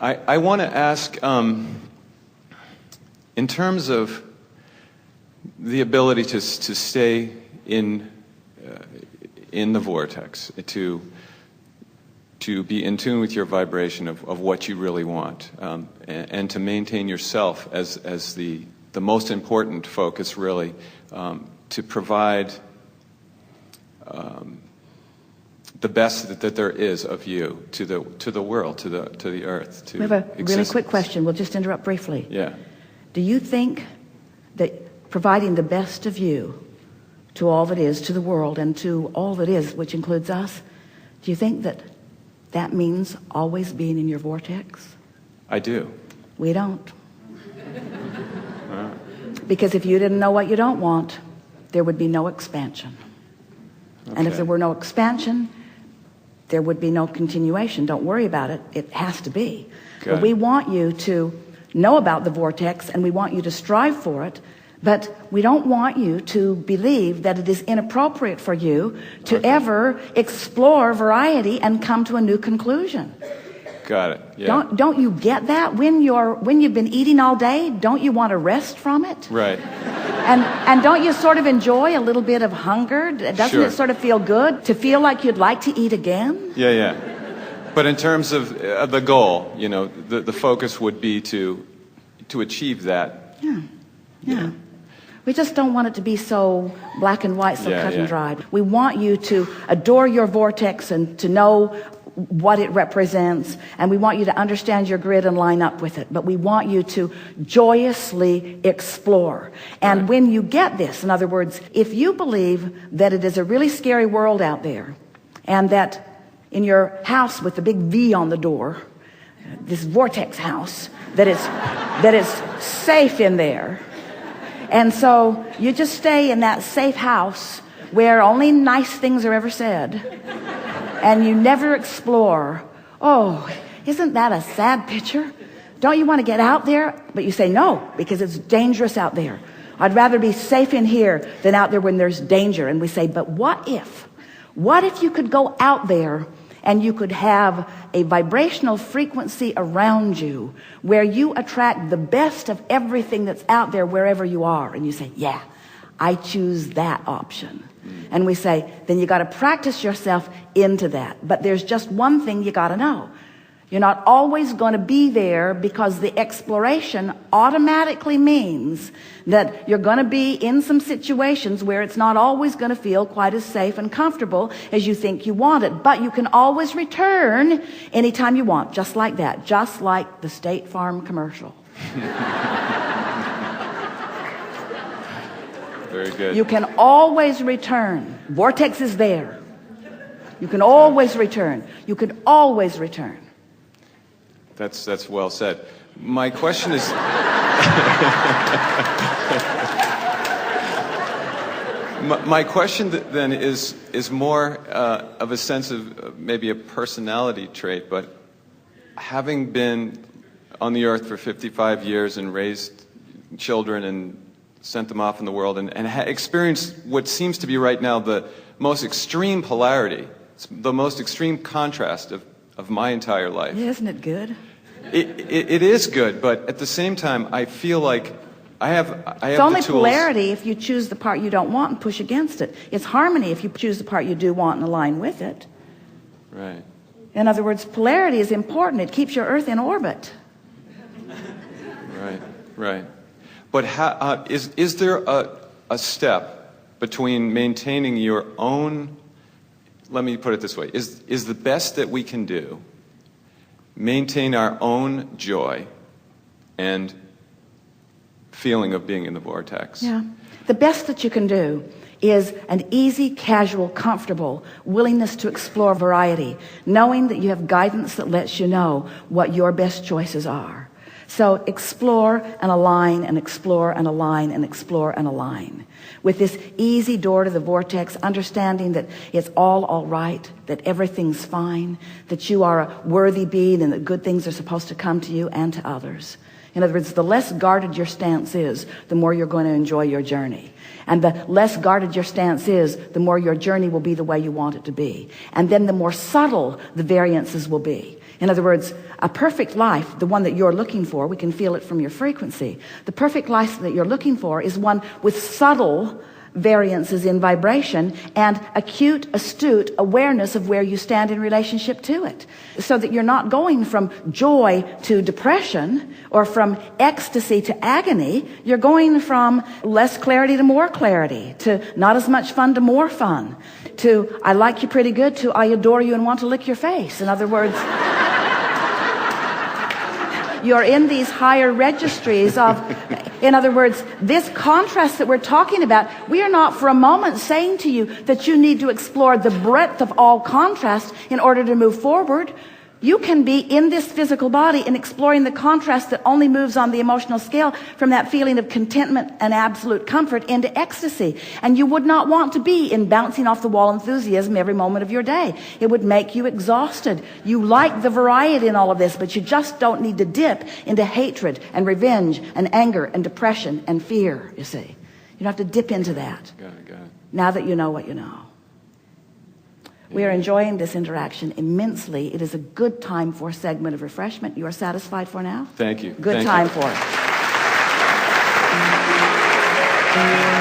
I want to ask, in terms of the ability to stay in the vortex, to be in tune with your vibration of what you really want, and to maintain yourself as the most important focus, really, to provide the best that there is of you to the world, to the earth, to we have a existence. really quick question. We'll just interrupt briefly. Yeah. Do you think that providing the best of you to all that is, to the world, and to all that is, which includes us, do you think that that means always being in your vortex? I do. We don't. Because if you didn't know what you don't want, there would be no expansion. Okay. And if there were no expansion, there would be no continuation. Don't worry about it. It has to be. But we want you to know about the vortex, and we want you to strive for it, but we don't want you to believe that it is inappropriate for you to ever explore variety and come to a new conclusion. Got it. Yeah. Don't you get that? When you've been eating all day, don't you want to rest from it? Right. And don't you sort of enjoy a little bit of hunger? Doesn't it sort of feel good to feel like you'd like to eat again? Yeah. But in terms of the goal, the focus would be to achieve that. Yeah. We just don't want it to be so black and white, so cut and dried. We want you to adore your vortex and to know what it represents, and we want you to understand your grid and line up with it, but we want you to joyously explore. And when you get this, in other words, if you believe that it is a really scary world out there, and that in your house with the big V on the door, this vortex house, that is safe in there, and so you just stay in that safe house where only nice things are ever said, and you never explore. Oh, isn't that a sad picture? Don't you want to get out there? But you say no, because it's dangerous out there. I'd rather be safe in here than out there when there's danger. And we say, but what if you could go out there and you could have a vibrational frequency around you where you attract the best of everything that's out there wherever you are? And you say, yeah, I choose that option. And we say, then you got to practice yourself into that. But there's just one thing you got to know. You're not always going to be there, because the exploration automatically means that you're going to be in some situations where it's not always going to feel quite as safe and comfortable as you think you want it. But you can always return anytime you want, just like that, just like the State Farm commercial. Very good. You can always return. Vortex is there. You can always return. You can always return. That's well said. My question is my question then is more of a sense of maybe a personality trait, but having been on the earth for 55 years and raised children and sent them off in the world and experienced what seems to be right now the most extreme polarity, the most extreme contrast of my entire life. Isn't it good? It is good, but at the same time, I feel like I have it's only the tools. Polarity if you choose the part you don't want and push against it. It's harmony if you choose the part you do want and align with it. Right. In other words, polarity is important. It keeps your Earth in orbit. Right. But is there a step between maintaining your own, let me put it this way, is the best that we can do maintain our own joy and feeling of being in the vortex? Yeah. The best that you can do is an easy, casual, comfortable willingness to explore variety, knowing that you have guidance that lets you know what your best choices are. So explore and align and explore and align and explore and align. With this easy door to the vortex, understanding that it's all right, that everything's fine, that you are a worthy being and that good things are supposed to come to you and to others. In other words, the less guarded your stance is, the more you're going to enjoy your journey. And the less guarded your stance is, the more your journey will be the way you want it to be. And then the more subtle the variances will be. In other words, a perfect life, the one that you're looking for, we can feel it from your frequency. The perfect life that you're looking for is one with subtle variances in vibration and acute, astute awareness of where you stand in relationship to it. So that you're not going from joy to depression or from ecstasy to agony. You're going from less clarity to more clarity, to not as much fun to more fun, to I like you pretty good, to I adore you and want to lick your face. In other words, you're in these higher registries of, in other words, this contrast that we're talking about, we are not for a moment saying to you that you need to explore the breadth of all contrast in order to move forward. You can be in this physical body and exploring the contrast that only moves on the emotional scale from that feeling of contentment and absolute comfort into ecstasy. And you would not want to be in bouncing off the wall enthusiasm every moment of your day. It would make you exhausted. You like the variety in all of this, but you just don't need to dip into hatred and revenge and anger and depression and fear, you see. You don't have to dip into that. Got it. Now that you know what you know. We are enjoying this interaction immensely. It is a good time for a segment of refreshment. You are satisfied for now? Thank you. Good Thank time you. for it.